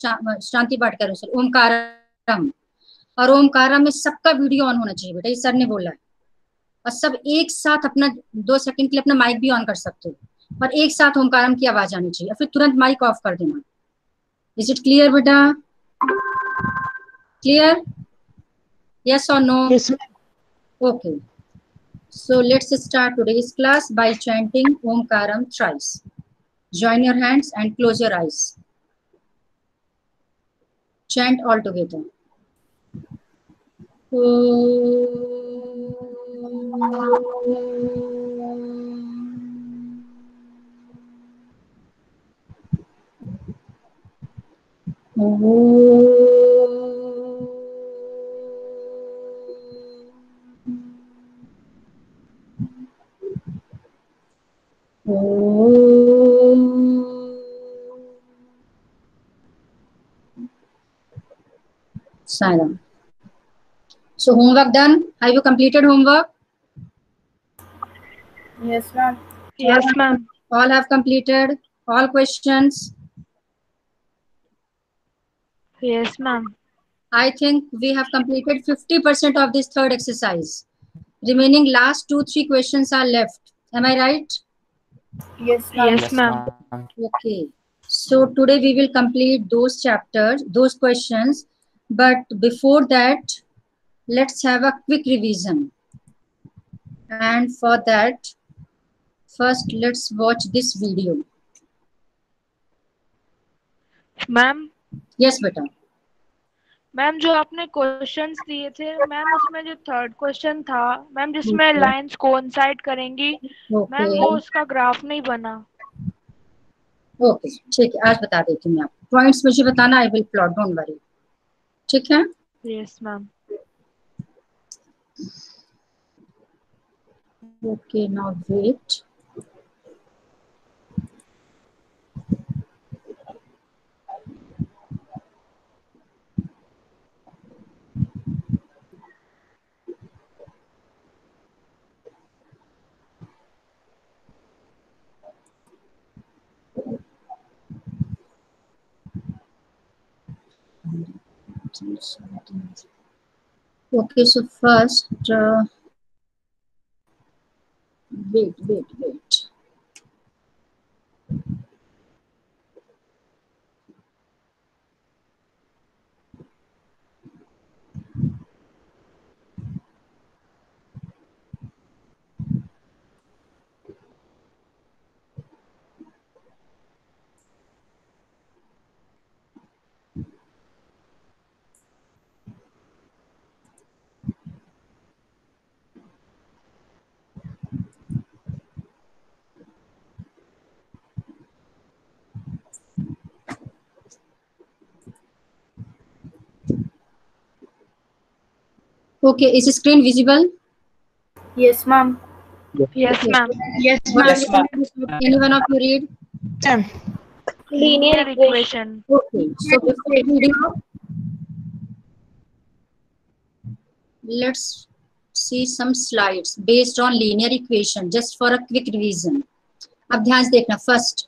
शांति पाठ करो सर, ओमकारम। और ओमकारम में सबका वीडियो ऑन होना चाहिए बेटा, ये सर ने बोला है। और सब एक साथ अपना 2 सेकंड के लिए अपना माइक भी ऑन कर सकते हो, और एक साथ ओमकारम की आवाज आनी चाहिए, फिर तुरंत माइक ऑफ कर देना। इज इट क्लियर बेटा? क्लियर? यस और no? Yes, okay, so let's start today's class by chanting Omkaram thrice. Join your hands and close your eyes. Chant all together. Silent. So homework done? Have you completed homework? Yes, ma'am. Yes, ma'am. All have completed all questions? Yes, ma'am. I think we have completed 50% of this third exercise. Remaining last 2-3 questions are left. Am I right? Yes, ma'am. Yes, ma'am. Okay. So today we will complete those chapters, those questions. But before that, let's have a quick revision. And for that, first let's watch this video. Ma'am Yes, beta. Ma'am जो आपने questions दिए थे ma'am, उसमें जो third question था ma'am, जिसमें lines coincide करेंगी ma'am, वो उसका ग्राफ नहीं बना। ओके, ठीक है, आज बता देती हूँ मैं आपको। पॉइंट्स मुझे बताना, I will plot, don't worry. ठीक है? Yes ma'am. Okay, now wait. Okay, so first, wait. Okay, is the screen visible? Yes, ma'am. Yes, ma'am. Yes, What is ma'am. anyone of you read? Linear equation. Okay, so before reading, let's see some slides based on linear equation, just for a quick revision. अब ध्यान से देखना. First,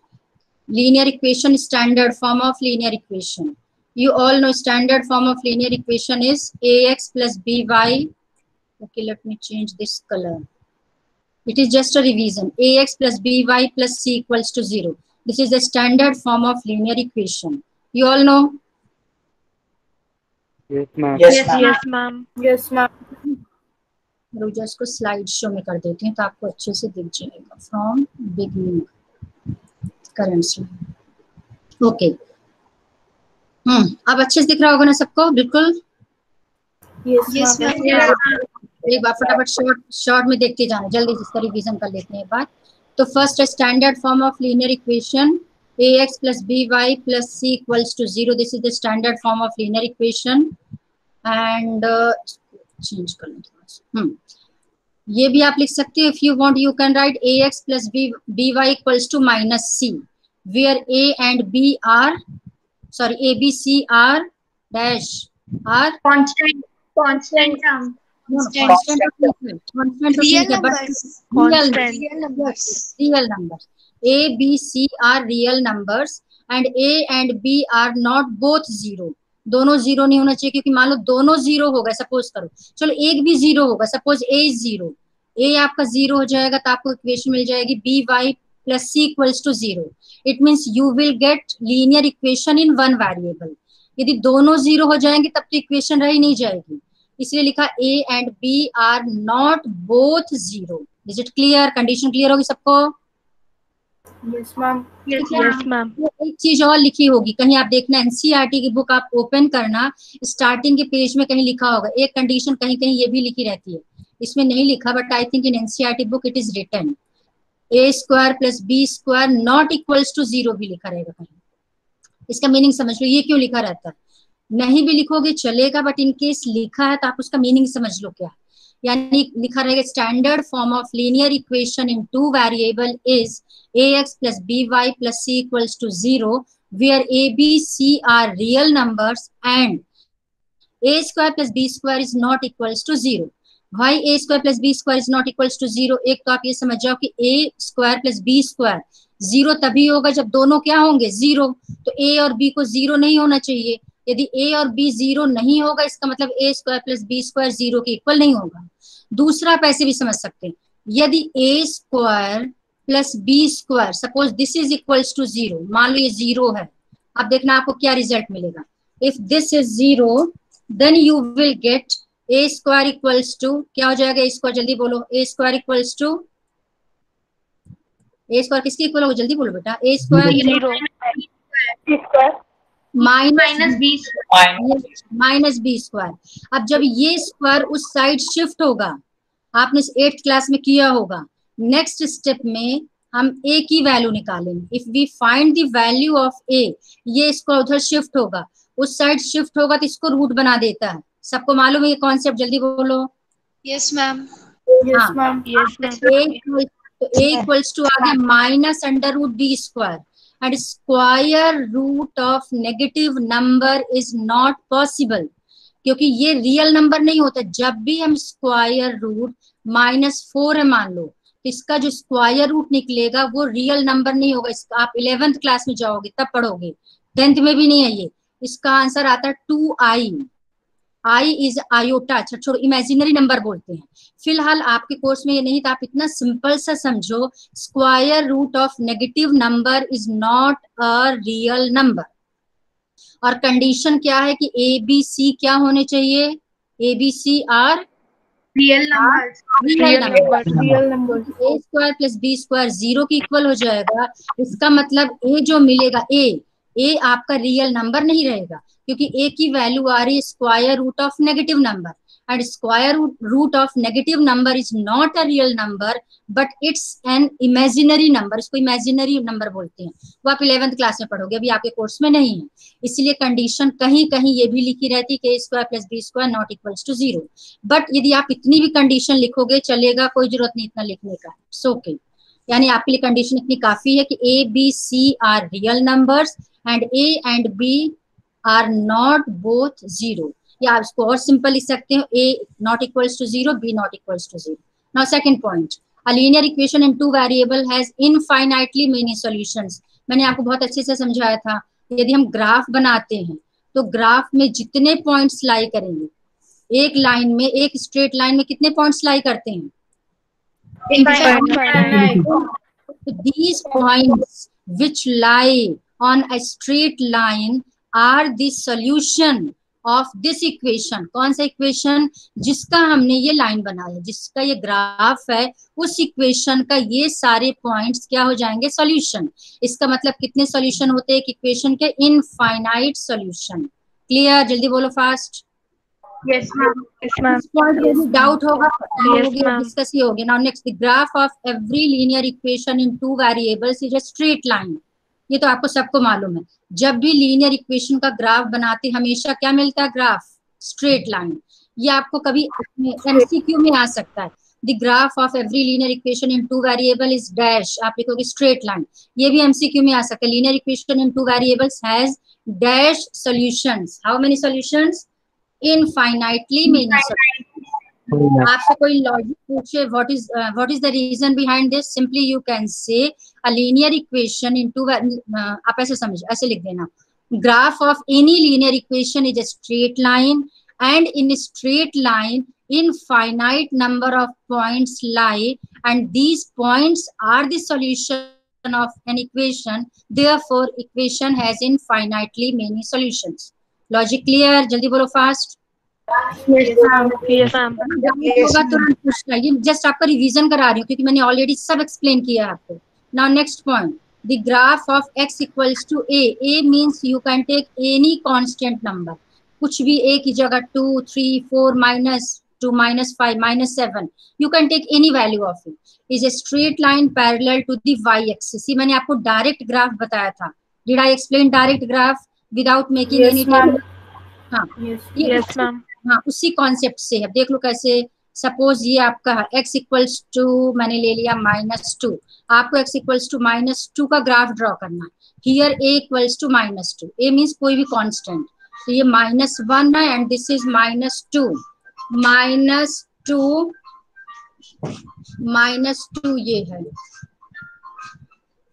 linear equation, standard form of linear equation. You all know standard form of linear equation is ax plus by. Okay, let me change this color. It is just a revision. Ax plus by plus c equals to 0. This is the standard form of linear equation. You all know? yes, ma'am. Yes, ma'am. Yes, ma'am. Yes, ma'am. रोजा इसको slide show में कर देती हूँ तो आपको अच्छे से दिख जाएगा. From beginning, current slide. Okay, अब अच्छे से दिख रहा होगा ना सबको? बिल्कुल. Yes, ma'am. एक बार फटाफट शॉर्ट में देखते जाना, जल्दी से इसका रिवीजन कर लेते हैं एक बार. तो first standard form of linear equation, ax plus by plus c equals to 0. This is the standard form of linear equation. And change कर लें थोड़ा सा. ये भी आप लिख सकते हो. If you want, you can write ax plus by equals to minus c, where a and b are, sorry, a, b, c are dash, are Constant term. constant real numbers. A, B, C are real numbers and A and B are not both zero, दोनों zero नहीं होना चाहिए, क्योंकि मान लो दोनों zero होगा, suppose करो, चलो एक भी जीरो होगा, suppose A is zero, A आपका जीरो हो जाएगा तो आपको इक्वेशन मिल जाएगी B Y plus C equals to zero. It means you will get linear equation in one variable. यदि दोनों जीरो हो जाएंगे तब तो इक्वेशन रह ही नहीं जाएगी, इसलिए लिखा A and B are not both zero. Is it clear? Condition clear होगी सबको? Yes ma'am. Yes ma'am. एक चीज और लिखी होगी, कहीं आप देखना एनसीईआरटी की बुक आप ओपन करना, स्टार्टिंग के पेज में कहीं लिखा होगा एक कंडीशन, कहीं कहीं ये भी लिखी रहती है, इसमें नहीं लिखा, but I think in NCERT book it is written A square plus B square not equals to zero भी लिखा रहेगा कहीं. इसका मीनिंग समझ लो, ये क्यों लिखा रहता है. नहीं भी लिखोगे चलेगा, बट इन केस लिखा है तो आप उसका मीनिंग समझ लो क्या है. यानी लिखा रहेगा standard form of linear equation in two variable is ax plus by plus c equals to 0, where a, b, c are real numbers and a square plus b square is not equals to 0. Why a square plus b square is not equals to 0? एक तो आप ये समझ जाओ कि a square plus b square 0 तभी होगा जब दोनों क्या होंगे, 0. तो a और b को 0 नहीं होना चाहिए. यदि a और b 0 नहीं होगा, इसका मतलब a square plus b square 0 के इक्वल नहीं होगा. दूसरा आप ऐसे भी समझ सकते हैं, यदि a square plus B square, suppose this is equals to 0, मान लो ये 0 है, अब देखना आपको क्या रिजल्ट मिलेगा. If this is 0 then you will get a square equals to, क्या हो जाएगा ए स्क्वायर, जल्दी बोलो, a square equals to, a square किसके इक्वल होगा, जल्दी बोलो बेटा, a square minus b square. अब जब ये स्क्वायर उस साइड शिफ्ट होगा, आपने 8th क्लास में किया होगा, नेक्स्ट स्टेप में हम a की वैल्यू निकालेंगे. If we find the value of a, ये इसको उधर शिफ्ट होगा, उस साइड शिफ्ट होगा तो इसको रूट बना देता है. सबको मालूम है ये कॉन्सेप्ट, जल्दी बोलो. Yes ma'am. Yes ma'am. a equals to आ गया minus under root b square, and square root of negative number is not possible, क्योंकि ये रियल नंबर नहीं होता. जब भी हम स्क्वायर रूट -4 है मान लो, इसका जो स्क्वायर रूट निकलेगा वो रियल नंबर नहीं होगा. इसका आप 11th क्लास में जाओगे तब पढ़ोगे, 10th में भी नहीं है ये. इसका आंसर आता है 2i. i इज आयोटा, छोड़ो इमेजिनरी नंबर बोलते हैं. फिलहाल आपके कोर्स में ये नहीं था, आप इतना सिंपल सा समझो, square root of negative number is not a real number. और कंडीशन क्या है कि ए बी सी क्या होने चाहिए, A B C are real number. A square plus B square 0 के इक्वल हो जाएगा. इसका मतलब ए जो मिलेगा, ए आपका रियल नंबर नहीं रहेगा, क्योंकि ए की वैल्यू आ रही है square root of negative number, and square root of negative number is not a real number but it's an imaginary number. इसको इमेजिनरी नंबर बोलते हैं. वो आप 11th क्लास में पढ़ोगे, अभी आपके कोर्स में नहीं है. इसलिए कंडीशन कहीं कहीं ये भी लिखी रहती है कि square plus B square not equals to 0. But यदि आप इतनी भी कंडीशन लिखोगे चलेगा, कोई जरूरत नहीं इतना लिखने का. सो ओके, यानी आपके लिए कंडीशन इतनी काफी है कि A B C are real numbers and A and B are not both 0. या आप इसको और सिंपल लिख सकते हो, a not equals to 0, b not equals to 0. Now second point, a linear equation in two variable has infinitely many solutions. मैंने आपको बहुत अच्छे से समझाया था. यदि हम ग्राफ बनाते हैं तो ग्राफ में जितने पॉइंट्स लाई करेंगे, एक लाइन में, एक स्ट्रेट लाइन में कितने पॉइंट्स लाई करते हैं, these points which lie on a straight line are the solution of this equation. कौन सा इक्वेशन, जिसका हमने ये लाइन बनाया, जिसका ये ग्राफ है, उस इक्वेशन का ये सारे पॉइंट्स क्या हो जाएंगे, सॉल्यूशन. इसका मतलब कितने सॉल्यूशन होते हैं एक इक्वेशन के, इनफाइनाइट सॉल्यूशन. क्लियर? जल्दी बोलो फास्ट. Yes ma'am. डाउट होगा, डिस्कस ही होगी. Now next, the graph of every linear equation in two variables is a straight line. ये तो आपको सबको मालूम है. जब भी लीनियर इक्वेशन का ग्राफ बनाते हमेशा क्या मिलता है, ग्राफ, स्ट्रेट लाइन. ये आपको कभी एमसीक्यू में आ सकता है. The graph of every linear equation in two variable is dash, आप लिखोगे स्ट्रेट लाइन. ये भी एमसीक्यू में आ सकता है. Linear equation in two variables has dash solutions. How many solutions? Infinitely many. आपसे कोई लॉजिक पूछे what is the reason behind this, simply you can say a linear equation into, आप ऐसे समझ, ऐसे लिख देना, graph of any linear equation is a straight line and in a straight line infinite number of points lie and these points are the solution of an equation, therefore equation has infinitely many solutions. Logic clear? jaldi bolo fast. Yes, ma'am. Yes, ma'am. होगा तुरंत पूछना, ये just आपका revision करा रही हूँ क्योंकि मैंने ऑलरेडी सब एक्सप्लेन किया है आपको. Now next point, the graph of x equals to a means you can take any constant number, कुछ भी a की जगह 2, 3, 4, -2, -5, -7, you can take any value of it, is a straight line parallel to the y-axis. ये मैंने आपको direct graph बताया था. Did I explain direct graph without making any table? हाँ, Yes, ma'am. हाँ, उसी कॉन्सेप्ट से है. देख लो कैसे, सपोज ये आपका x इक्वल्स टू, मैंने ले लिया -2, आपको x इक्वल्स टू -2 का ग्राफ ड्रॉ करना है. Here a equals to -2, a means कोई भी कांस्टेंट, तो ये -1 है एंड दिस इज -2, -2 ये है,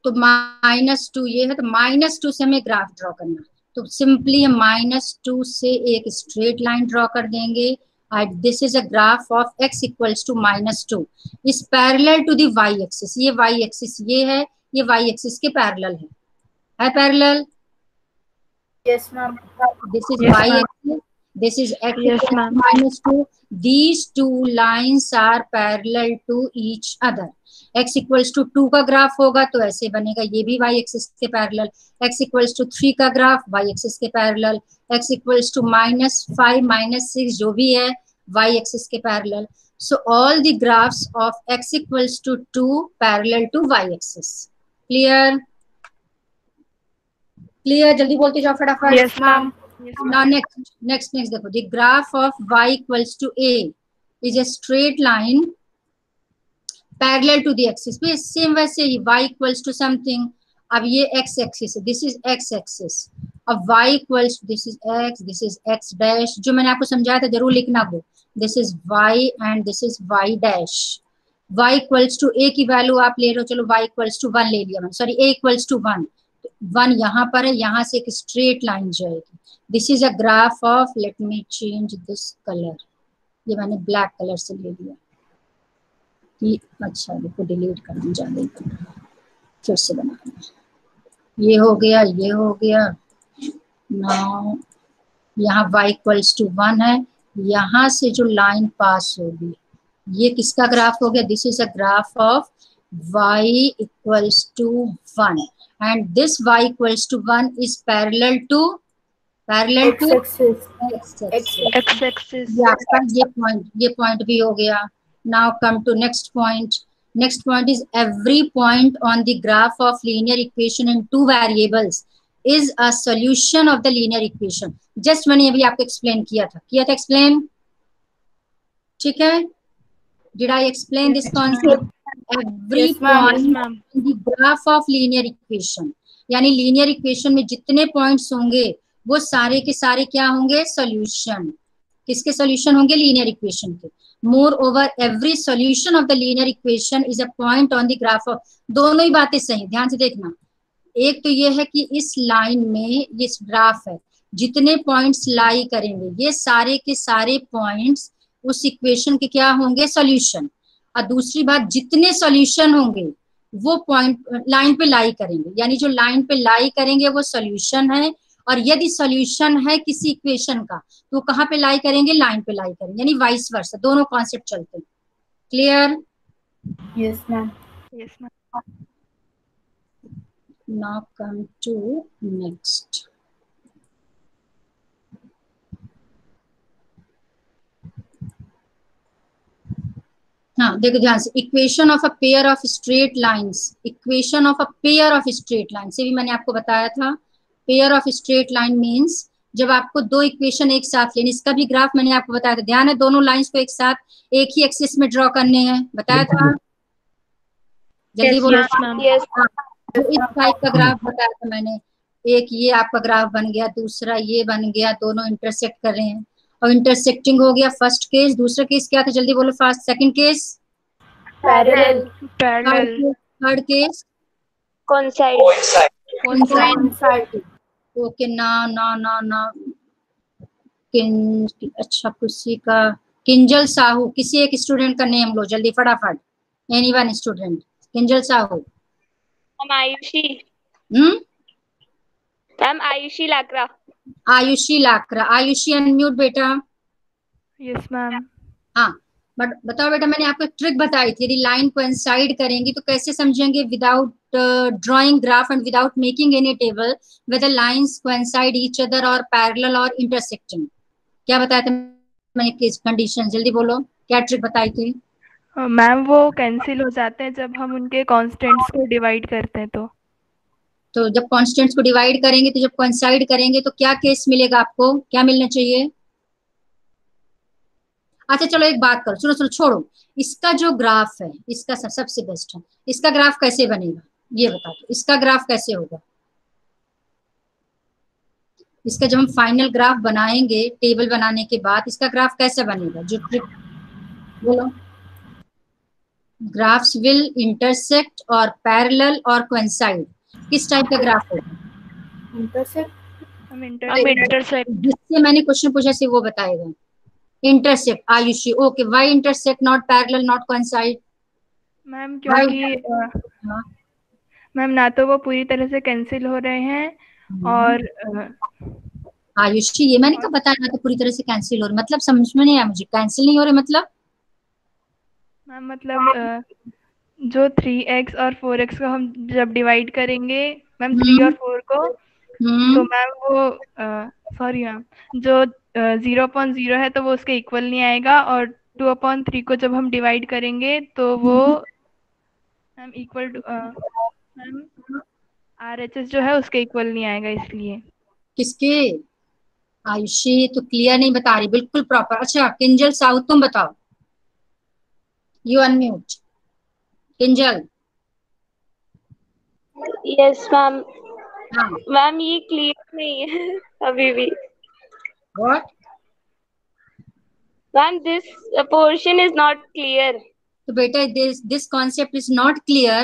तो -2 ये है, तो -2 से हमें ग्राफ ड्रॉ करना. तो सिंपली हम -2 से एक स्ट्रेट लाइन ड्रॉ कर देंगे. This is a graph of x equals to -2 is parallel to the y axis. ये y एक्सिस ये है, ये y एक्सिस के पैरेलल है parallel. Yes, ma'am. This is Yes, y ma'am. axis, this is x Yes, equals to ma'am. -2. These two lines are parallel to each other. x equals to 2 का graph होगा तो ऐसे बनेगा, ये भी y axis के parallel. x equals to 3 का graph y axis के पैरेलल. x इक्वल्स टू -5, -6 जो भी है y एक्सिस के parallel. So all the graphs of x equals to 2 parallel to y axis. Clear? Clear? जल्दी बोलते जाओ फटाफट. Yes, ma'am. Now next देखो, the graph of y equals to a is a straight line parallel to the axis. फिर same वैसे ही y equals to something, अब ये x axis है, this is x axis, अब y equals to, this is x dash, जो मैंने आपको समझाया था जरूर लिखना वो, this is y and this is y dash. y equals to a की वैल्यू आप ले रहे हो, चलो y equals to 1 ले लिया मैंने, सॉरी a equals to 1 यहाँ पर है, यहाँ से एक स्ट्रेट लाइन जाएगी. This is a graph of, late me change this colour, ये मैंने ब्लैक कलर से ले लिया. अच्छा देखो, डिलीट करना जाने, फिर से बनाना. ये हो गया, ये हो गया. नाउ यहाँ y इक्वल्स टू 1 है, यहाँ से जो लाइन पास होगी ये किसका ग्राफ हो गया? This is a graph of y equals to 1 and this y equals to 1 is parallel to X-axis. X-axis. ये point भी हो गया. Now come to next point. Next point is every point on the graph of linear equation in two variables is a solution of the linear equation. Just मैंने अभी आपको explain किया था explain. ठीक है? Did I explain this concept? Every point on the graph of linear equation, यानी linear equation में जितने points होंगे वो सारे के सारे क्या होंगे? Solution. किसके solution होंगे? Linear equation के. Moreover, every solution of the linear equation is a point on the graph of, दोनों ही बातें सही, ध्यान से देखना. एक तो ये है कि इस लाइन में ये ग्राफ है, जितने पॉइंट्स लाई करेंगे ये सारे के सारे पॉइंट्स उस इक्वेशन के क्या होंगे? सॉल्यूशन. और दूसरी बात, जितने सॉल्यूशन होंगे वो पॉइंट लाइन पे लाई करेंगे, यानी जो लाइन पे लाई करेंगे वो सॉल्यूशन है, और यदि सॉल्यूशन है किसी इक्वेशन का तो कहाँ पे लाई करेंगे? लाइन पे लाई करेंगे, यानी वाइस वर्सा, दोनों कॉन्सेप्ट चलते हैं. Clear? Yes, ma'am. Yes, ma'am. Now come to next. हाँ देखो ध्यान से, equation of a pair of straight lines, equation of a pair of straight line से भी मैंने आपको बताया था. Pair of straight line means जब आपको दो इक्वेशन एक साथ लेने, इसका भी ग्राफ मैंने आपको बताया था, ध्यान है, दोनों लाइंस को एक साथ एक ही एक्सिस में ड्रॉ करने हैं, बताया था. जल्दी बोलो. तो इस टाइप का ग्राफ बताया था मैंने. एक ये आपका ग्राफ बन गया, दूसरा ये बन गया, दोनों इंटरसेक्ट कर रहे हैं. और इंटरसेक्टिंग हो गया फर्स्ट केस। दूसरा केस क्या था, जल्दी बोलो fast. Second case parallel. Parallel. Third case coincide. Coincide. Okay ना ना ना ना अच्छा किसी का किंजल साहू, किसी एक स्टूडेंट का नेम लो जल्दी फटाफट। Anyone student. Kinjal Sahu. Ma'am Ayushi. Ma'am Ayushi Lakra. Ayushi Lakra. Ayushi unmute बेटा। Yes ma'am. हाँ बट बताओ बेटा, मैंने आपको ट्रिक बताई थी, यदि लाइन कोइंसाइड करेंगी तो कैसे समझेंगे, without drawing graph and without making any table, whether lines coincide each other और पैरेलल और इंटरसेक्टिंग। क्या बताया था मैंने, किस कंडीशन, जल्दी बोलो क्या ट्रिक बताई थी। मैम वो कैंसिल हो जाते हैं जब हम उनके कांस्टेंट्स को डिवाइड करते हैं तो जब कांस्टेंट्स को डिवाइड करेंगे तो जब कोइंसाइड करेंगे तो क्या केस मिलेगा आपको, क्या मिलना चाहिए। अच्छा चलो एक बात करो, सुनो सुनो छोड़ो, इसका जो ग्राफ है इसका सबसे बेस्ट है, इसका ग्राफ कैसे बनेगा ये बता दो, इसका ग्राफ कैसे होगा। इसका जब हम फाइनल ग्राफ बनाएंगे टेबल बनाने के बाद, इसका ग्राफ कैसे बनेगा, जो ट्रिक बोलो। ग्राफ्स विल इंटरसेक्ट और पैरेलल और कोइंसाइड, किस टाइप का ग्राफ होगा। इंटरसेक्ट। हम इंटरसेक्ट। जिससे मैंने क्वेश्चन पूछा से वो बताएगा। Intersect Ayushi. Okay, why intersect not parallel not coincide. Ma'am क्योंकि मैम ना तो वो पूरी तरह से कैंसिल हो रहे हैं और आयुषी ये मैंने कब बताया ना तो पूरी तरह से कैंसिल हो रहे, मतलब समझ में नहीं आया मुझे, कैंसिल नहीं हो रहे मतलब। मैम मतलब जो 3x और 4x को हम जब डिवाइड करेंगे मैम 3 और 4 को, तो मैम वो सॉरी मैम जो 0/0 है तो वो उसके इक्वल नहीं आएगा, और 2/3 को जब हम डिवाइड करेंगे तो वो ma'am equal to ma'am RHS जो है उसके इक्वल नहीं आएगा, इसलिए। किसके। आयुषी तो क्लियर नहीं बता रही बिल्कुल प्रॉपर। अच्छा किंजल साहू तुम बताओ, you unmute. Kinjal. Yes ma'am. हाँ मैम ये क्लियर नहीं है अभी भी। What. Ma'am this portion is not clear. तो बेटा this concept is not clear.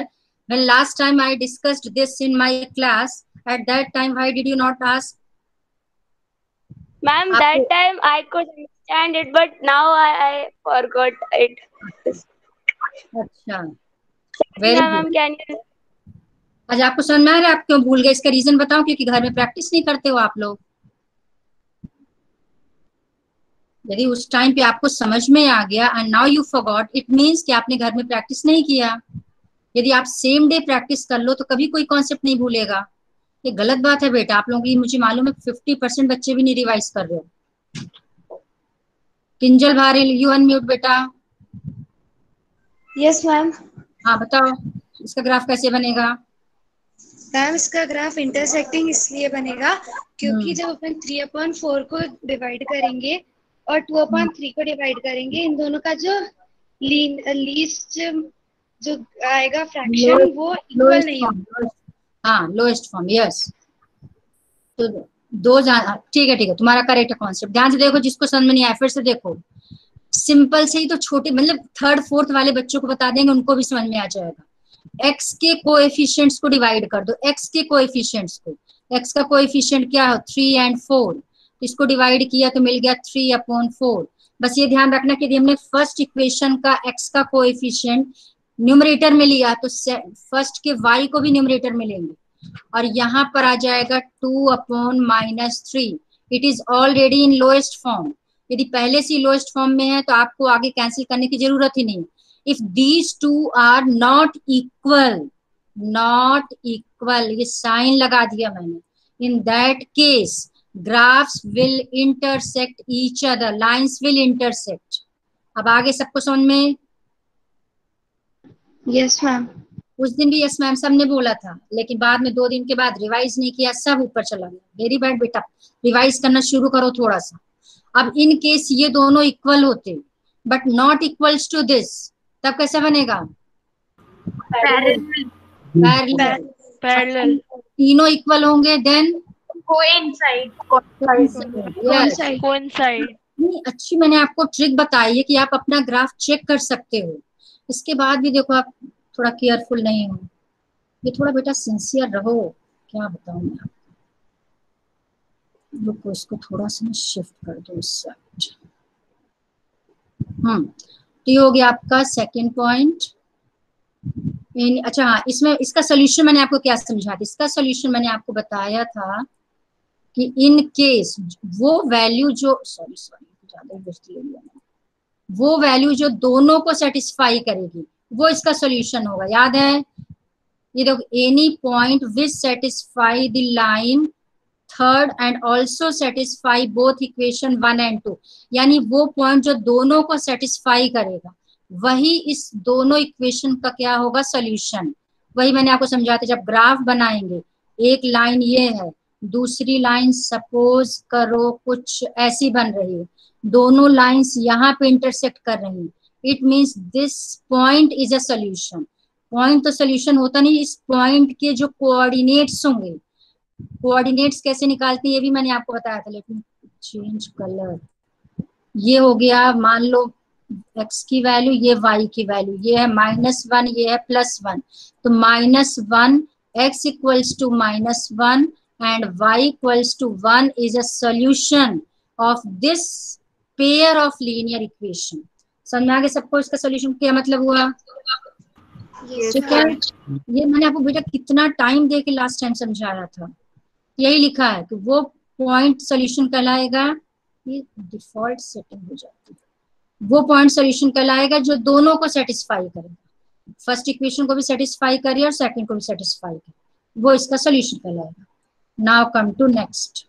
When last time I discussed this in my class, at that time why did you not ask. Ma'am, that time I could understand it, but now I forgot it. अच्छा very Ma'am, good. can you? आज आपको समझ में आ रहा है आप क्यों भूल गए, इसका रीजन बताओ, क्योंकि घर में प्रैक्टिस नहीं करते हो आप लोग। यदि उस टाइम पे आपको समझ में आ गया and now you forgot, it means कि आपने घर में प्रैक्टिस नहीं किया। यदि आप सेम डे प्रैक्टिस कर लो तो कभी कोई कॉन्सेप्ट नहीं भूलेगा। ये गलत बात है बेटा, आप लोगों की मुझे मालूम है 50% बच्चे भी नहीं रिवाइज कर रहे हो। किंजल भारी यू अनम्यूट बेटा। Yes ma'am. हाँ बताओ इसका ग्राफ कैसे बनेगा। मैम इसका ग्राफ इंटरसेक्टिंग इसलिए बनेगा क्योंकि जब अपन 3/4 को डिवाइड करेंगे और 2/3 को डिवाइड करेंगे, इन दोनों का जो लीस्ट जो आएगा फ्रैक्शन वो इक्वल नहीं होगा। हाँ लोएस्ट फॉर्म, यस। तो दो ठीक है तुम्हारा करेक्ट कॉन्सेप्ट। ध्यान से देखो, जिसको समझ में नहीं आया फिर से देखो। सिंपल से ही तो छोटे मतलब थर्ड फोर्थ वाले बच्चों को बता देंगे, उनको भी समझ में आ जाएगा। एक्स के कोएफिशिएंट्स को डिवाइड कर दो, एक्स के कोएफिशिएंट्स को। एक्स का कोएफिशिएंट क्या है 3 और 4, इसको डिवाइड किया तो मिल गया 3/4। बस ये ध्यान रखना कि यदि हमने फर्स्ट इक्वेशन का एक्स का कोएफिशिएंट न्यूमरेटर में लिया तो फर्स्ट के y को भी न्यूमरेटर में लेंगे, और यहाँ पर आ जाएगा 2/-3। It is already in lowest form. यदि पहले से लोएस्ट फॉर्म में है तो आपको आगे कैंसिल करने की जरूरत ही नहीं। If these two are not equal, ये साइन लगा दिया मैंने, in that case graphs will intersect each other, lines will intersect. अब आगे सबको समझ में। Yes ma'am. उस दिन भी यस मैम सब ने बोला था, लेकिन बाद में 2 दिन के बाद रिवाइज नहीं किया, सब ऊपर चला गया। वेरी बैड बेटा, रिवाइज करना शुरू करो थोड़ा सा। अब इन केस ये दोनों इक्वल होते but not equals to this, तब कैसे बनेगा पैरेलल। तीनों इक्वल होंगे देन कोइंसाइड। कोइंसाइड। इतनी अच्छी मैंने आपको ट्रिक बताई है कि आप अपना ग्राफ चेक कर सकते हो। इसके बाद भी देखो आप थोड़ा केयरफुल नहीं हो, ये थोड़ा बेटा सिंसियर रहो, क्या बताऊं मैं आपको। रुको इसको थोड़ा सा शिफ्ट कर दो इस साइड। तो ये हो गया आपका सेकंड पॉइंट। अच्छा हाँ, इसमें इसका सोल्यूशन मैंने आपको क्या समझा था, इसका सोल्यूशन मैंने आपको बताया था कि इन केस वो वैल्यू जो ज्यादा ले लिया, वो वैल्यू जो दोनों को सेटिस्फाई करेगी वो इसका सोल्यूशन होगा। याद है ये देखो, any point which satisfy the line third and also satisfy both equation 1 and 2, यानी वो पॉइंट जो दोनों को सेटिस्फाई करेगा वही इस दोनों इक्वेशन का क्या होगा, सोल्यूशन। वही मैंने आपको समझाया था, जब ग्राफ बनाएंगे एक लाइन ये है, दूसरी लाइन सपोज करो कुछ ऐसी बन रही है, दोनों लाइंस यहाँ पे इंटरसेक्ट कर रही है, it means this point is a solution. Point तो सोल्यूशन होता नहीं, इस पॉइंट के जो कोऑर्डिनेट्स होंगे, कोऑर्डिनेट्स कैसे निकालते हैं ये भी मैंने आपको बताया था। Let me change colour. ये हो गया, मान लो x की वैल्यू, ये y की वैल्यू, ये है -1, ये है +1, तो -1 x equals to -1 and y equals to 1 is a solution of this pair of linear equation. समझ में आ गया सबको इसका सोल्यूशन क्या मतलब हुआ? ठीक है, ये मैंने आपको बेटा कितना टाइम दे के लास्ट टाइम समझाया था। यही लिखा है कि वो पॉइंट सोल्यूशन कहलाएगा, ये डिफॉल्ट सेटिंग हो जाती है, वो पॉइंट सोल्यूशन कहलाएगा जो दोनों को सेटिस्फाई करेगा, फर्स्ट इक्वेशन को भी सेटिस्फाई करे और सेकंड को भी सेटिस्फाई करे, वो इसका सोल्यूशन कहलाएगा। Now come to next.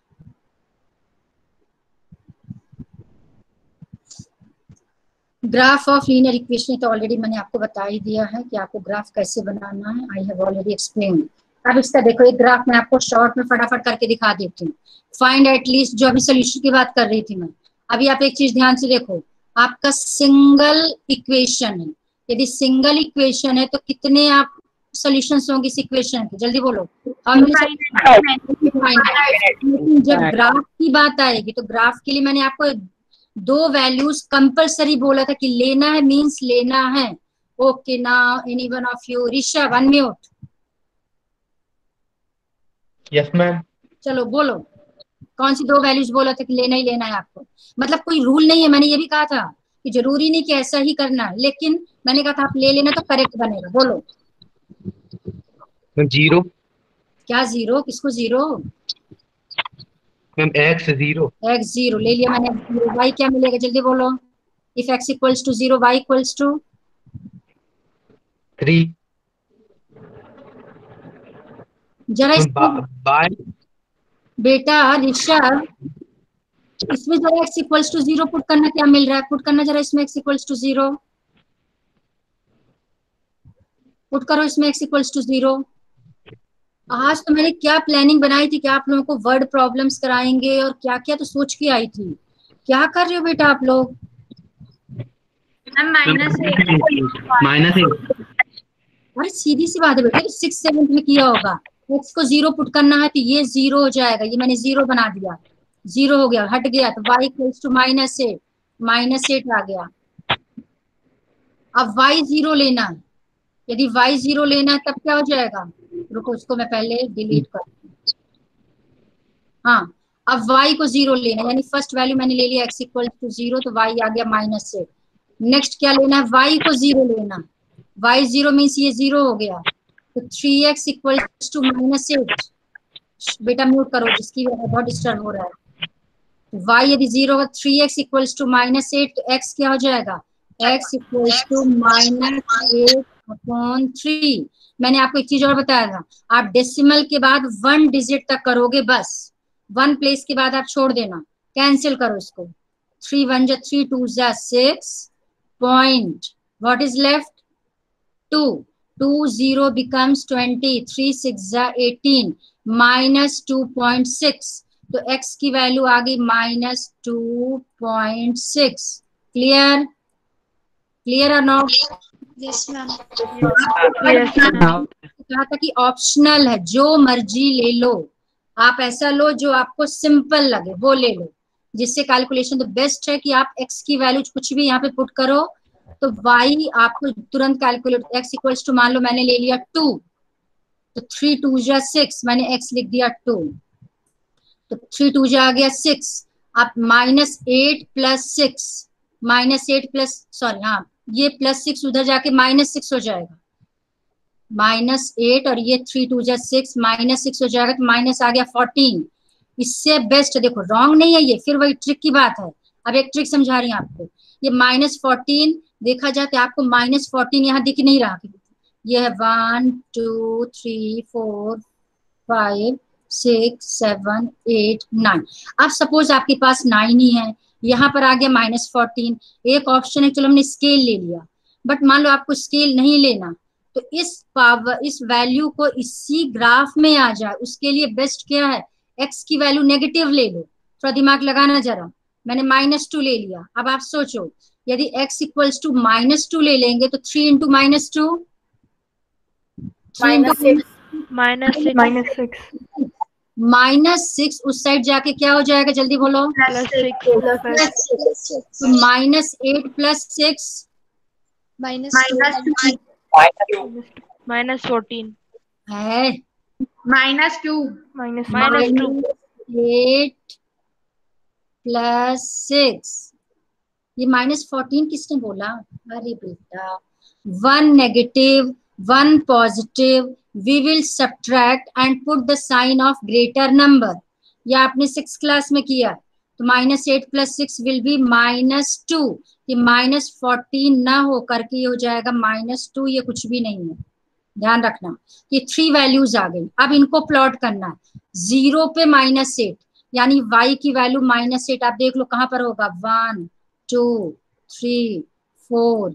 Graph of linear equation तो ऑलरेडी मैंने आपको बता ही दिया है कि आपको ग्राफ कैसे बनाना है, आई हैव ऑलरेडी एक्सप्लेन। अब इसका देखो एक ग्राफ मैं आपको शॉर्ट में फटाफट करके दिखा देती हूँ। फाइंड एटलीस्ट, जो अभी सोल्यूशन की बात कर रही थी मैं, अभी आप एक चीज ध्यान से देखो, आपका सिंगल इक्वेशन है, यदि सिंगल इक्वेशन है तो कितने आप सॉल्यूशंस होंगे इस इक्वेशन के, जल्दी बोलो। जब ग्राफ की बात आएगी तो ग्राफ के लिए मैंने आपको 2 वैल्यूज कंपलसरी बोला था कि लेना है, मींस लेना है। Okay, now anyone of you, Rishabh unmute. Yes ma'am. चलो बोलो, कौन सी 2 वैल्यूज बोला था कि लेना ही लेना है आपको? मतलब कोई रूल नहीं है, मैंने ये भी कहा था कि जरूरी नहीं कि ऐसा ही करना है, लेकिन मैंने कहा था आप ले लेना तो करेक्ट बनेगा। बोलो। 0। क्या 0? किसको 0? Ma'am x 0। x 0 ले लिया मैंने। y क्या मिलेगा, जल्दी बोलो। If x equals to 0, y equals to 3। जरा बेटा ऋषभ, इसमें जरा x इक्वल्स टू 0 पुट करना, क्या मिल रहा है पुट करना जरा इसमें। x इक्वल्स टू 0 पुट करो इसमें, x इक्वल्स टू 0। आज तो मैंने क्या प्लानिंग बनाई थी कि आप लोगों को वर्ड प्रॉब्लम्स कराएंगे और क्या क्या तो सोच के आई थी। क्या कर रहे हो बेटा आप लोग? -1। अरे सीधी सी बात है बेटा, 6th 7th में किया होगा। x को 0 पुट करना है तो ये 0 हो जाएगा, ये मैंने 0 बना दिया, 0 हो गया, हट गया, तो y इक्वल्स टू -8, -8 आ गया। अब y 0 लेना है, यदि y 0 लेना है तब क्या हो जाएगा? रुको उसको मैं पहले डिलीट कर दूं। हाँ, अब y को 0 लेना, यानी फर्स्ट वैल्यू मैंने ले लिया x इक्वल टू 0, तो y आ गया -8। नेक्स्ट क्या लेना है? y को 0 लेना, y 0 मीन्स ये 0 हो गया, तो 3x इक्वल टू -8। बेटा म्यूट करो, जिसकी बहुत डिस्टर्ब हो रहा है। y यदि 0 होगा, 3x इक्वल टू -8, तो x क्या हो जाएगा? x equal to -8/3। मैंने आपको एक चीज और बताया था, आप डेसिमल के बाद 1 डिजिट तक करोगे, बस 1 प्लेस के बाद आप छोड़ देना, कैंसिल करो इसको। 3 1 जा 3, 2 जा 6 point, what is left? 2 2 0 becomes 20, 3 6 जा 18 -2.6, तो x की वैल्यू आ गई -2.6। क्लियर? क्लियर और नॉट? Yes ma'am. कहा था कि ऑप्शनल है, जो मर्जी ले लो, आप ऐसा लो जो आपको सिंपल लगे वो ले लो। जिससे कैलकुलेशन तो बेस्ट है कि आप x की वैल्यू कुछ भी यहाँ पे पुट करो तो y आपको तुरंत कैलकुलेट, x इक्वल्स टू मान लो मैंने ले लिया 2, तो 3 2 जा 6, मैंने x लिख दिया 2, तो 3 2 जा आ गया 6। आप -8 प्लस 6, -8 प्लस सॉरी हाँ ये +6 उधर जाके -6 हो जाएगा, -8 और ये 3 2 जा 6, -6 हो जाएगा तो माइनस आ गया 14। इससे बेस्ट देखो रॉन्ग नहीं है ये, फिर वही ट्रिक की बात है। अब एक ट्रिक समझा रही हूँ आपको, ये -14 देखा जाए तो आपको -14 यहाँ दिख नहीं रहा, ये है 1 2 3 4 5 6 7 8 9। अब सपोज आपके पास 9 ही है, यहाँ पर आ गया -14, एक ऑप्शन है चलो हमने स्केल ले लिया, बट मान लो आपको स्केल नहीं लेना तो इस वैल्यू को इसी ग्राफ में आ जाए, उसके लिए बेस्ट क्या है, x की वैल्यू नेगेटिव ले लो। थोड़ा दिमाग लगाना जरा, मैंने -2 ले लिया। अब आप सोचो यदि x इक्वल्स टू -2 ले लेंगे तो 3 इंटू -2 -6 उस साइड जाके क्या हो जाएगा जल्दी बोलो, +6 तो -8 प्लस 6 -2 -14 है -2 8 प्लस 6, ये -14 किसने बोला, अरे बेटा 1 negative 1 positive, we will subtract and put the sign of greater number, ये आपने 6th क्लास में किया। तो -8 प्लस 6 विल बी -2, ये -14 ना हो करके ये हो जाएगा -2, ये कुछ भी नहीं है, ध्यान रखना। ये 3 वैल्यूज आ गई, अब इनको प्लॉट करना है। 0 पे -8 यानी y की वैल्यू -8, आप देख लो कहां पर होगा, 1 2 3 4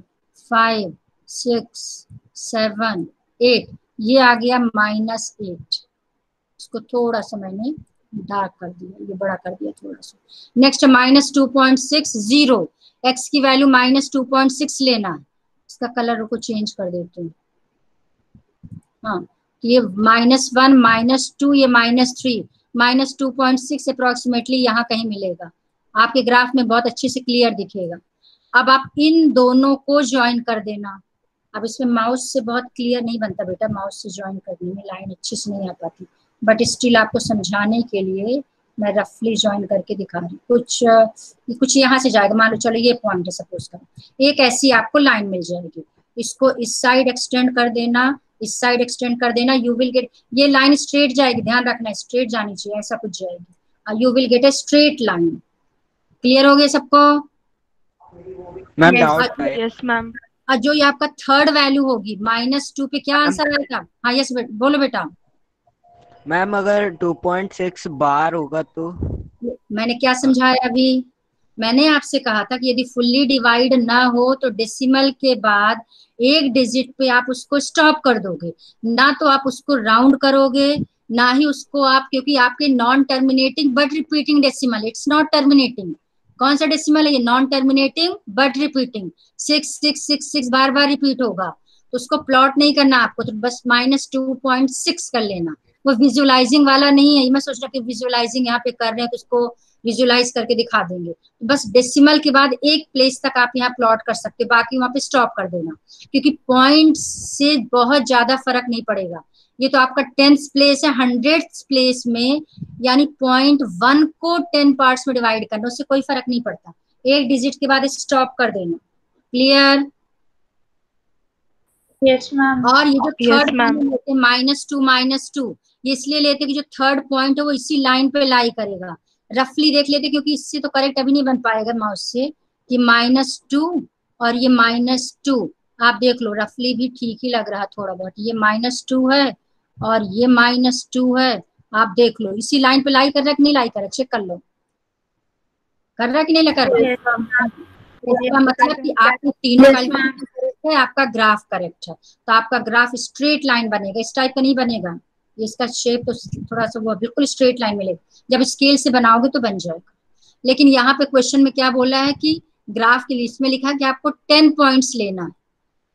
5 6 7 8, ये आ गया -8। इसको थोड़ा सा मैंने डार्क कर दिया, ये बड़ा कर दिया थोड़ा सा। नेक्स्ट -2.6 0, x की वैल्यू -2.6 लेना है, इसका कलर को चेंज कर देती हूँ। हाँ ये -1 -2 ये -3, -2.6 अप्रोक्सीमेटली यहाँ कहीं मिलेगा, आपके ग्राफ में बहुत अच्छे से क्लियर दिखेगा। अब आप इन दोनों को ज्वाइन कर देना। अब इसमें माउस से बहुत क्लियर नहीं बनता बेटा, माउस से ज्वाइन करने में लाइन अच्छी से नहीं आ पाती, बट स्टिल आपको समझाने के लिए मैं रफली ज्वाइन करके दिखा रही हूँ। कुछ यहाँ से जाएगा, मान लो चलो ये पॉइंट है सपोज करो, एक ऐसी आपको लाइन मिल जाएगी, इसको इस साइड एक्सटेंड कर देना, इस साइड एक्सटेंड कर देना, यू विल गेट, ये लाइन स्ट्रेट जाएगी, ध्यान रखना स्ट्रेट जानी चाहिए, ऐसा कुछ जाएगी, you will get a straight line. Clear हो गया सबको मैम? डाउट है। Yes ma'am. और जो ये आपका थर्ड वैल्यू होगी -2 पे क्या आंसर आएगा, हाँ यस बोलो बेटा। मैम अगर 2.6 बार होगा तो? मैंने क्या समझाया अभी, मैंने आपसे कहा था कि यदि फुल्ली डिवाइड ना हो तो डेसिमल के बाद एक डिजिट पे आप उसको स्टॉप कर दोगे, ना तो आप उसको राउंड करोगे, ना ही उसको आप, क्योंकि आपके non terminating but repeating decimal, it's not terminating. कौन सा डेसिमल है ये, non terminating but repeating, 6 6 6 6 bar bar repeat होगा, तो उसको प्लॉट नहीं करना आपको, तो बस -2.6 कर लेना। वो विजुअलाइजिंग वाला नहीं है, मैं सोच रहा कि विजुअलाइजिंग यहाँ पे कर रहे हैं तो उसको विजुअलाइज करके दिखा देंगे। बस डेसिमल के बाद एक प्लेस तक आप यहाँ प्लॉट कर सकते हो, बाकी वहां पे स्टॉप कर देना, क्योंकि पॉइंट से बहुत ज्यादा फर्क नहीं पड़ेगा। ये तो आपका 10th प्लेस है, 100th प्लेस में यानी 0.1 को 10 पार्ट्स में डिवाइड करना, उससे कोई फर्क नहीं पड़ता, एक डिजिट के बाद स्टॉप कर देना। क्लियर? Yes ma'am. और ये जो थर्ड मैम। लेते हैं -2 ये इसलिए लेते हैं कि जो थर्ड पॉइंट है वो इसी लाइन पे लाई करेगा। रफली देख लेते क्योंकि इससे तो करेक्ट अभी नहीं बन पाएगा माउस से, कि -2 और ये -2, आप देख लो रफली भी ठीक ही लग रहा थोड़ा बहुत, ये -2 है और ये -2 है, आप देख लो इसी लाइन पे लाई कर रहा है कि नहीं लाई कर रहा, चेक कर लो, कर रहा है कि नहीं कर रहा। इसका मतलब कि आपके तीनों कैलकुलेशन है, आपका ग्राफ करेक्ट है, तो आपका ग्राफ स्ट्रेट लाइन बनेगा, इस टाइप का नहीं बनेगा, इसका शेप तो थोड़ा सा वो बिल्कुल स्ट्रेट लाइन मिलेगा, जब स्केल से बनाओगे तो बन जाएगा। लेकिन यहाँ पे क्वेश्चन में क्या बोला है कि ग्राफ की लिस्ट में लिखा है कि आपको 10 पॉइंट्स लेना है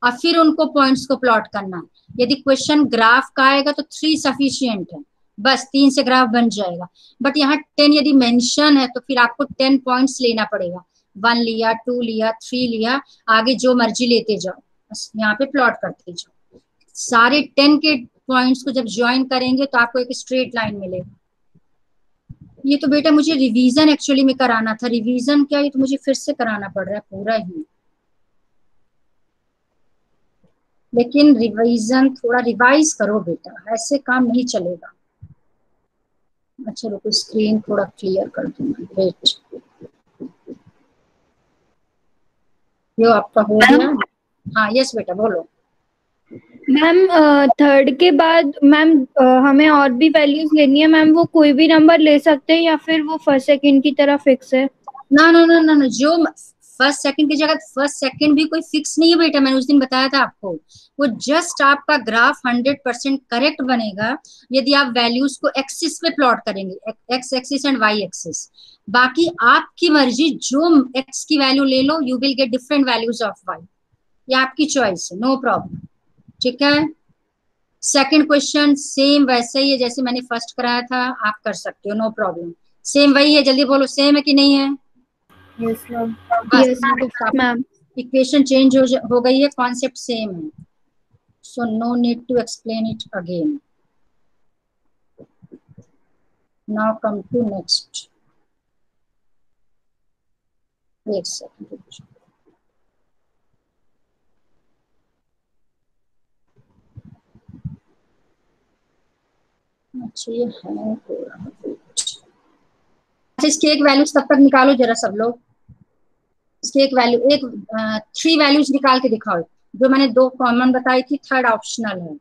और फिर उनको पॉइंट्स को प्लॉट करना है। यदि क्वेश्चन ग्राफ का आएगा तो 3 सफिशियंट है, बस 3 से ग्राफ बन जाएगा। बट यहाँ 10 यदि मेंशन है तो फिर आपको 10 पॉइंट्स लेना पड़ेगा। 1 लिया, 2 लिया, 3 लिया, आगे जो मर्जी लेते जाओ, बस यहाँ पे प्लॉट करते जाओ। सारे 10 के पॉइंट्स को जब ज्वाइन करेंगे तो आपको एक स्ट्रेट लाइन मिलेगा। ये तो बेटा मुझे रिवीजन एक्चुअली में कराना था, रिवीजन क्या, ये तो मुझे फिर से कराना पड़ रहा है पूरा ही। लेकिन रिवीजन थोड़ा रिवाइज करो बेटा, ऐसे काम नहीं चलेगा। अच्छा रुको, स्क्रीन थोड़ा क्लियर कर दूंगी, वेट। यो आपका हो गया। हाँ यस बेटा बोलो। मैम थर्ड के बाद मैम हमें और भी वैल्यूज लेनी है मैम, वो कोई भी नंबर ले सकते हैं या फिर वो फर्स्ट सेकंड की तरह फिक्स है? ना ना ना ना, जो फर्स्ट सेकंड की जगह, फर्स्ट सेकंड भी कोई फिक्स नहीं है बेटा, मैंने उस दिन बताया था आपको। वो जस्ट आपका ग्राफ 100% करेक्ट बनेगा यदि आप वैल्यूज को एक्सिस पे प्लॉट करेंगे, x axis and y axis. बाकी आपकी मर्जी, जो एक्स की वैल्यू ले लो, you will get different values of y, ये आपकी चॉइस है, नो प्रॉब्लम। ठीक है, सेकंड क्वेश्चन सेम वैसे ही है जैसे मैंने फर्स्ट कराया था, आप कर सकते हो, नो प्रॉब्लम। सेम वही है, जल्दी बोलो, सेम है कि नहीं है? Yes ma'am. Ma'am equation change हो गई है, कॉन्सेप्ट सेम है, so no need to explain it again. Now come to next. एक सेकंड, अच्छा ये है पूरा। इसकी एक वैल्यूज तब तक निकालो जरा सब लोग, इसकी एक वैल्यू, एक 3 वैल्यूज निकाल के दिखाओ। जो मैंने 2 कॉमन बताई थी, थर्ड ऑप्शनल है।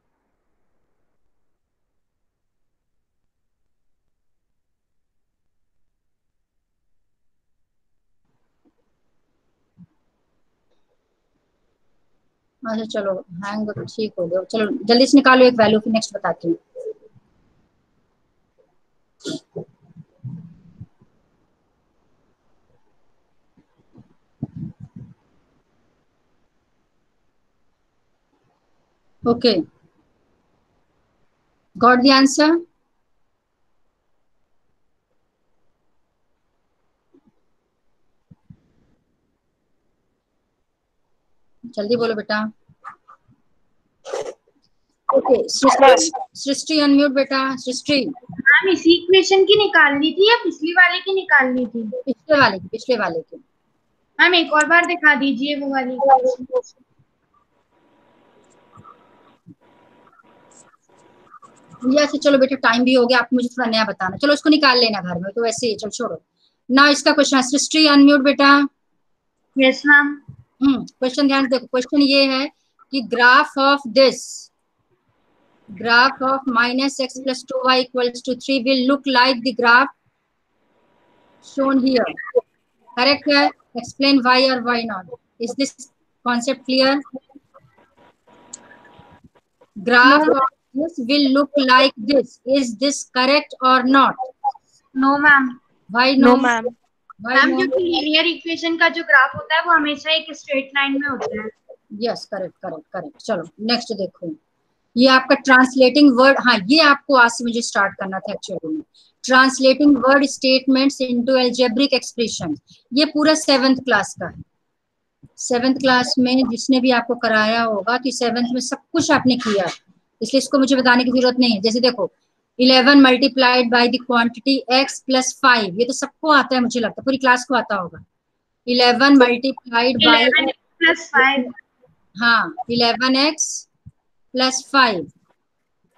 अच्छा चलो, हैंग तो ठीक हो गया, चलो जल्दी से निकालो एक वैल्यू, फिर नेक्स्ट बताती हूँ। Okay, got the answer? जल्दी बोलो बेटा। ओके, सृष्टि अनम्यूट बेटा, सृष्टि। मैम इसी इक्वेशन की निकालनी थी या पिछली वाले की निकालनी थी? पिछले वाले की, पिछले वाले की। मैम एक और बार दिखा दीजिए वो वाली। अच्छा चलो बेटा, टाइम भी हो गया, आप मुझे थोड़ा नया बताना। चलो उसको निकाल लेना घर में, तो वैसे ही चलो छोड़ो ना। इसका क्वेश्चन, सृष्टि अनम्यूट बेटा। Yes ma'am. क्वेश्चन ध्यान से देखो, क्वेश्चन ये है कि graph of this, graph of -x + 2y = 3 will look like the graph shown here. Correct है? Explain why or why not. Is this concept clear? Graph of this will look like this. Is this correct or not? No ma'am. Why no? Ma'am. Ma'am क्योंकि linear equation का जो graph होता है वो हमेशा एक straight line में होता है। Yes correct correct correct. चलो नेक्स्ट देखो, ये आपका ट्रांसलेटिंग वर्ड, हाँ ये आपको आज से मुझे स्टार्ट करना था एक्चुअली में। Translating word statements into algebraic expression, ये पूरा 7th क्लास का है। 7th क्लास में जिसने भी आपको कराया होगा तो 7th में सब कुछ आपने किया, इसलिए इसको मुझे बताने की जरूरत नहीं है। जैसे देखो 11 multiplied by the quantity x + 5, ये तो सबको आता है, मुझे लगता है पूरी क्लास को आता होगा। 11 मल्टीप्लाइड बाय 11 + 5, हाँ 11x + 5,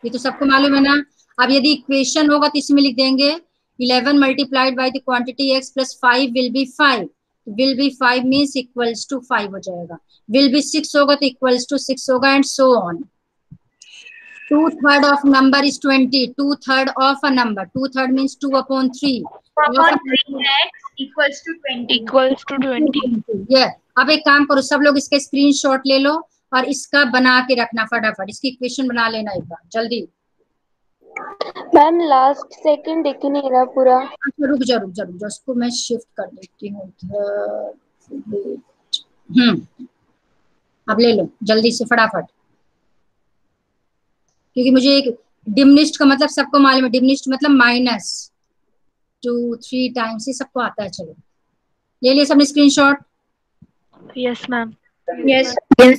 ये तो सबको मालूम है ना। अब यदि इक्वेशन होगा तो इसमें लिख देंगे 11 multiplied by the quantity x + 5 will be 5, will be 5 means equals to 5 हो जाएगा। विल बी 6 होगा तो इक्वल्स टू 6 होगा, and so on. 2/3 of number is 20, 2/3 of a number, 2/3 means 2/3 x = 20 equals to 20। ये अब एक काम करो, सब लोग इसका स्क्रीनशॉट ले लो और इसका बना के रखना फटाफट, इसकी इक्वेशन बना लेना एक बार जल्दी। मैम लास्ट सेकंड दिख नहीं रहा पूरा। अच्छा रुक जा उसको मैं शिफ्ट कर देती हूँ। अब ले लो जल्दी से फटाफट, क्योंकि मुझे एक डिमिनिश्ड का मतलब सबको मालूम है, डिमिनिश्ड मतलब -2 3 टाइम्स, ये सबको आता है। चलो ले लिया सबने screenshot? Yes ma'am. Yes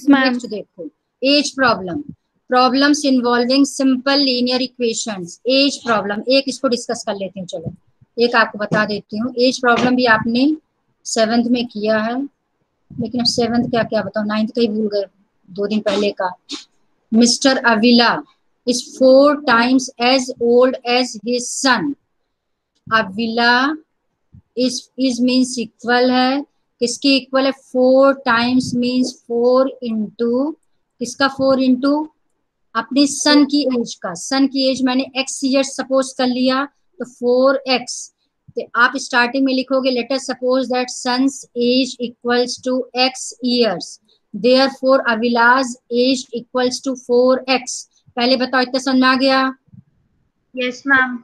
ma'am. Next देखो, age problem, problems involving simple linear equations. Age problem एक इसको डिस्कस कर लेते हैं। चलो एक आपको बता देती हूँ, एज प्रॉब्लम भी आपने 7th में किया है, लेकिन अब 7th क्या क्या बताओ, 9th का ही भूल गए 2 दिन पहले का। Mister Avila is 4 times as old as his son. Avila is means equal है, किसकी इक्वल है? 4 times means 4 into किसका? 4 into अपने सन की एज का। सन की एज मैंने x ईयर्स सपोज कर लिया, तो 4x। तो आप स्टार्टिंग में लिखोगे let us suppose that son's age equals to x years, therefore Avila's age equals to 4x। पहले बताओ इतना समझ में आ गया? Yes ma'am.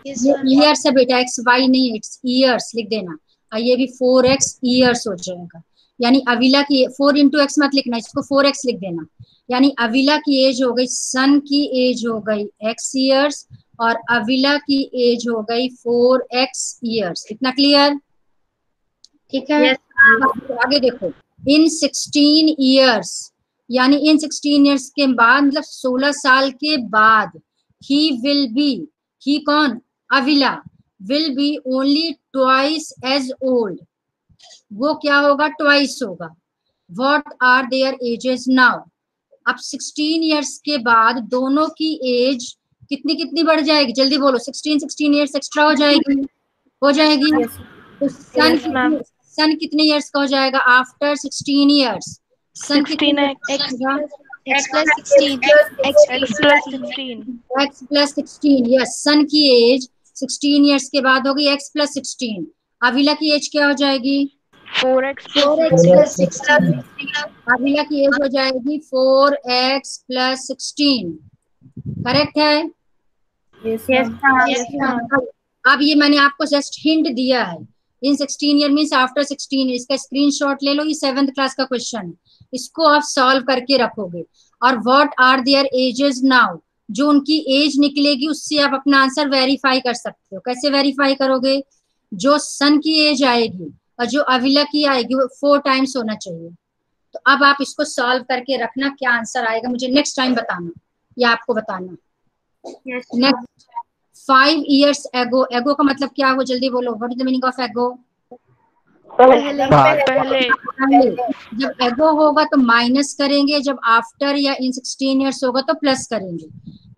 ये ईयर्स है बेटा, एक्स वाई नहीं, इट्स ईयर्स लिख देना। और ये भी 4x ईयर्स हो जाएगा, यानी अविला की 4 into x मत लिखना, इसको 4x लिख देना। यानी अविला की एज हो गई, सन की एज हो गई x ईयर्स, और अविला की एज हो गई 4x ईयर्स। इतना क्लियर? ठीक है। आगे देखो, इन 16 ईयर्स, यानी इन 16 ईयर्स के बाद, मतलब 16 साल के बाद, he will be, he कौन? अविला, will be only twice as old, वो क्या होगा? twice होगा। what are their ages now? अब 16 ईयर्स के बाद दोनों की एज कितनी कितनी बढ़ जाएगी? जल्दी बोलो। 16 ईयर्स एक्स्ट्रा हो जाएगी, हो जाएगी। तो सन कितने ईयर्स का हो जाएगा आफ्टर 16 ईयर्स? सन कितने x plus 16 x plus 16। Yes, सन की एज 16 ईयर्स के बाद होगी x plus 16। अविला की एज क्या हो जाएगी? 4x plus 16। अविला की एज हो जाएगी 4x plus 16। करेक्ट है? अब ये मैंने आपको जस्ट हिंट दिया है, इन 16 ईयर मीन्स आफ्टर 16। इसका स्क्रीनशॉट ले लो, ये 7th क्लास का क्वेश्चन है, इसको आप सॉल्व करके रखोगे। और what are their ages now, जो उनकी एज निकलेगी उससे आप अपना आंसर वेरीफाई कर सकते हो। कैसे वेरीफाई करोगे? जो सन की एज आएगी और जो अविला की आएगी वो 4 टाइम्स होना चाहिए। तो अब आप इसको सॉल्व करके रखना, क्या आंसर आएगा मुझे नेक्स्ट टाइम बताना, या आपको बताना। नेक्स्ट, 5 years ago, एगो का मतलब क्या हो? जल्दी बोलो, what is the meaning of एगो? पहले। जब एगो होगा तो माइनस करेंगे, जब आफ्टर या इन 16 ईयर्स होगा तो प्लस करेंगे।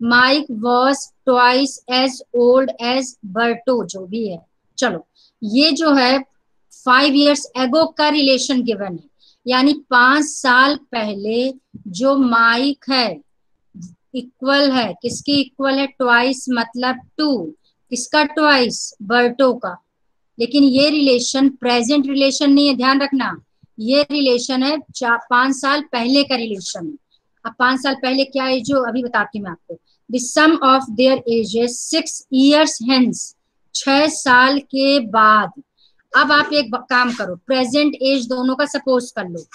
Mike was twice as old as Berto, जो भी है। चलो ये जो है 5 years एगो का रिलेशन गिवन है, यानी 5 साल पहले जो माइक है इक्वल है, किसकी इक्वल है? ट्वाइस मतलब 2। किसका ट्वाइस? बर्टो का। लेकिन ये रिलेशन प्रेजेंट रिलेशन नहीं है, ध्यान रखना। ये रिलेशन है 5 साल पहले का रिलेशन है। अब 5 साल पहले क्या है जो अभी बताती हूँ मैं आपको। The sum of their ages 6 years hence, 6 साल के बाद। अब आप एक काम करो, प्रेजेंट एज दोनों का सपोज कर लो।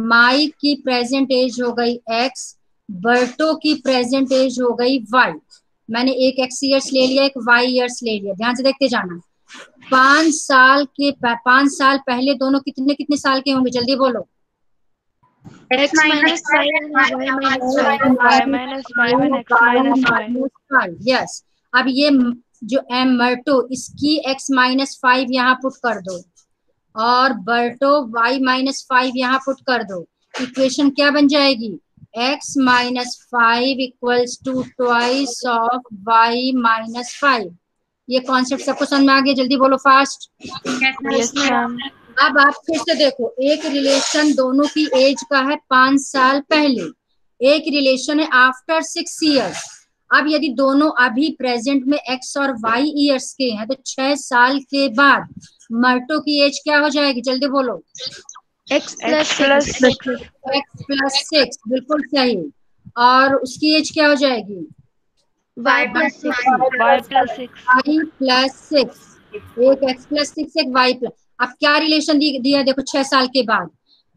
माइक की प्रेजेंट एज हो गई x, बर्टो की प्रेजेंट एज हो गई y। मैंने एक x ईयर्स ले लिया, एक y ईयर्स ले लिया, ध्यान से देखते जाना। 5 साल पहले दोनों कितने कितने साल के होंगे? जल्दी बोलो। x minus 5 and y minus 5 y minus 5 and x minus 5। Yes. अब ये जो एम बर्टो, इसकी x minus 5 यहाँ पुट कर दो, और बर्टो y minus 5 यहाँ पुट कर दो। इक्वेशन क्या बन जाएगी? x minus 5 equals to twice of y minus 5। ये कॉन्सेप्ट सबको समझ में आ गया? जल्दी बोलो फास्ट। Yes ma'am. अब आप फिर से देखो, एक रिलेशन दोनों की एज का है 5 साल पहले, एक रिलेशन है आफ्टर 6 years। अब यदि दोनों अभी प्रेजेंट में x और y ईयर्स के हैं, तो 6 साल के बाद मर्टो की एज क्या हो जाएगी? जल्दी बोलो। x plus 6, बिल्कुल सही। और उसकी एज क्या हो जाएगी? y plus 6 एक x plus 6, एक y plus। अब क्या रिलेशन दिया देखो 6 साल के बाद।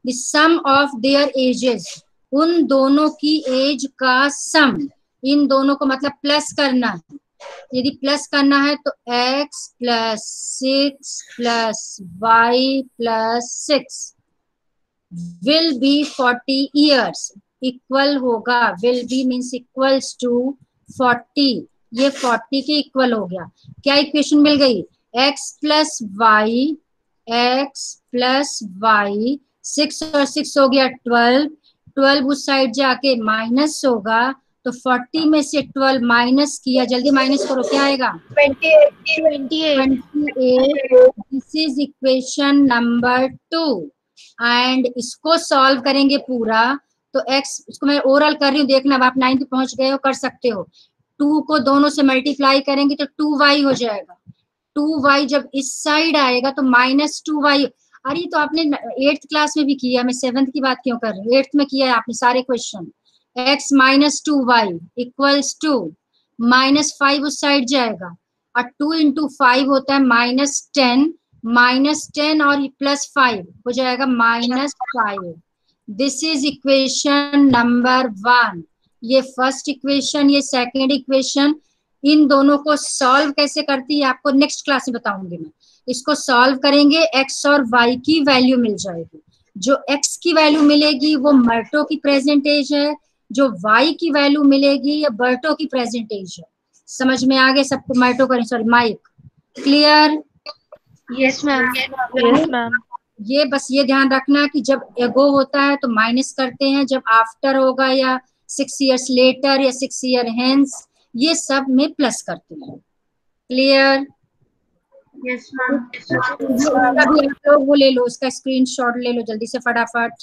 The sum of their ages, उन दोनों की एज का सम, इन दोनों को मतलब प्लस करना है। यदि प्लस करना है तो x plus 6 plus y plus 6 will be 40 years equal होगा। Will be means equals to 40, ये 40 के इक्वल हो गया। क्या इक्वेशन मिल गई? x plus Y, x plus Y, 6 और 6 हो गया 12, 12 उस साइड जाके माइनस होगा, तो 40 में से 12 माइनस किया, जल्दी माइनस करो, क्या आएगा? 28। This is equation number 2 and इसको सॉल्व करेंगे पूरा तो x, इसको मैं ओरल कर रही हूँ, देखना अब आप 9 पे पहुंच गए हो, कर सकते हो। 2 को दोनों से मल्टीप्लाई करेंगे तो 2y हो जाएगा। 2y जब इस साइड आएगा तो माइनस 2y। अरे तो आपने 8th क्लास में भी किया, मैं 7th की बात क्यों कर रही हूँ? 8th में किया है आपने सारे question. x minus 2y equals to -5 उस साइड जाएगा और 2 इंटू 5 होता है -10, -10 और +5 हो जाएगा -5। This is equation number 1। ये फर्स्ट इक्वेशन, ये सेकेंड इक्वेशन। इन दोनों को सॉल्व कैसे करती है आपको नेक्स्ट क्लास में बताऊंगी मैं। इसको सॉल्व करेंगे, x और y की वैल्यू मिल जाएगी। जो x की वैल्यू मिलेगी वो मर्टो की प्रेजेंट एज है, जो y की वैल्यू मिलेगी ये बर्टो की प्रेजेंट एज है। समझ में आ गए सबको? मर्टो करें, sorry mic, clear? Yes ma'am. Yes ma'am. ये बस ये ध्यान रखना कि जब एगो होता है तो माइनस करते हैं, जब आफ्टर होगा या 6 years लेटर या 6 year हेंस, ये सब में प्लस करते हैं। क्लियर? Yes ma'am. अभी आप लोग वो ले लो, उसका स्क्रीनशॉट ले लो जल्दी से फटाफट।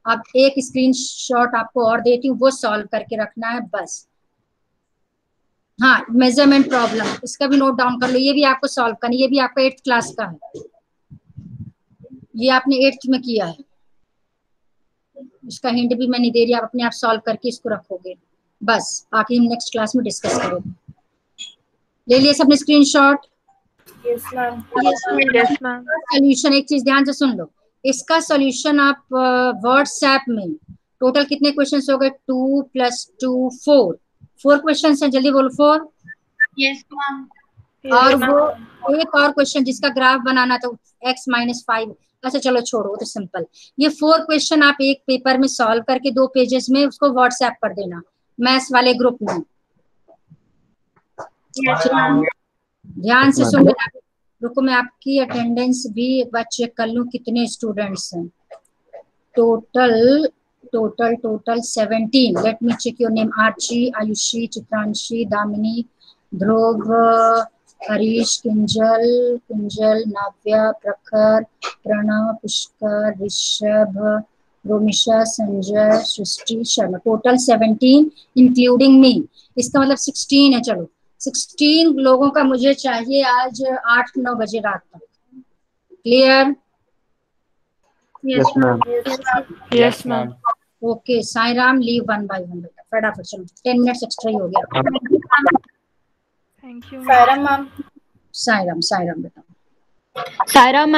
अब एक स्क्रीनशॉट आपको और देती हूँ, वो सॉल्व करके रखना है बस। हाँ, मेजरमेंट प्रॉब्लम, इसका भी नोट डाउन कर लो, ये भी आपको सॉल्व करना, ये भी आपका 8th क्लास का है, ये आपने 8th में किया है। इसका हिंट भी मैं नहीं दे रही, आप अपने आप सॉल्व करके इसको रखोगे बस, बाकी हम नेक्स्ट क्लास में डिस्कस करेंगे। ले लिया सबने screenshot? Yes ma'am. Yes ma'am. Solution एक चीज ध्यान से सुन लो, इसका सॉल्यूशन आप व्हाट्सएप में, टोटल कितने क्वेश्चंस हो गए? 2 + 2 4 क्वेश्चंस हैं, जल्दी बोलो 4। Yes ma'am. और वो एक और क्वेश्चन जिसका ग्राफ बनाना था x - 5। अच्छा चलो छोड़ो, तो सिंपल। ये 4 क्वेश्चन आप एक पेपर में सॉल्व करके 2 पेजेस में उसको व्हाट्सएप कर देना मैथ्स वाले ग्रुप में। ध्यान से सुन लेना। रुको मैं आपकी अटेंडेंस भी एक बार चेक कर लूं, कितने स्टूडेंट्स हैं। Total 17। Let me check your name. Archi, Ayushi, Chitranshi, Damini, Dhruv, Harish, Kinjal, Navya, Prakhar, Pranav, Pushkar, Rishabh, Romisha, Sanjay, Srishti, Sharma. Total 17 including me. इसका मतलब 16 है। चलो 16 लोगों का मुझे चाहिए आज 8-9 बजे रात तक। Clear? Yes ma'am. Yes ma'am. Okay, Sai Ram, leave 1 by 1 बेटा, फटाफट चलो, 10 मिनट्स एक्स्ट्रा ही हो गया। Thank you Saira ma'am. Sai Ram बेटा। सायरा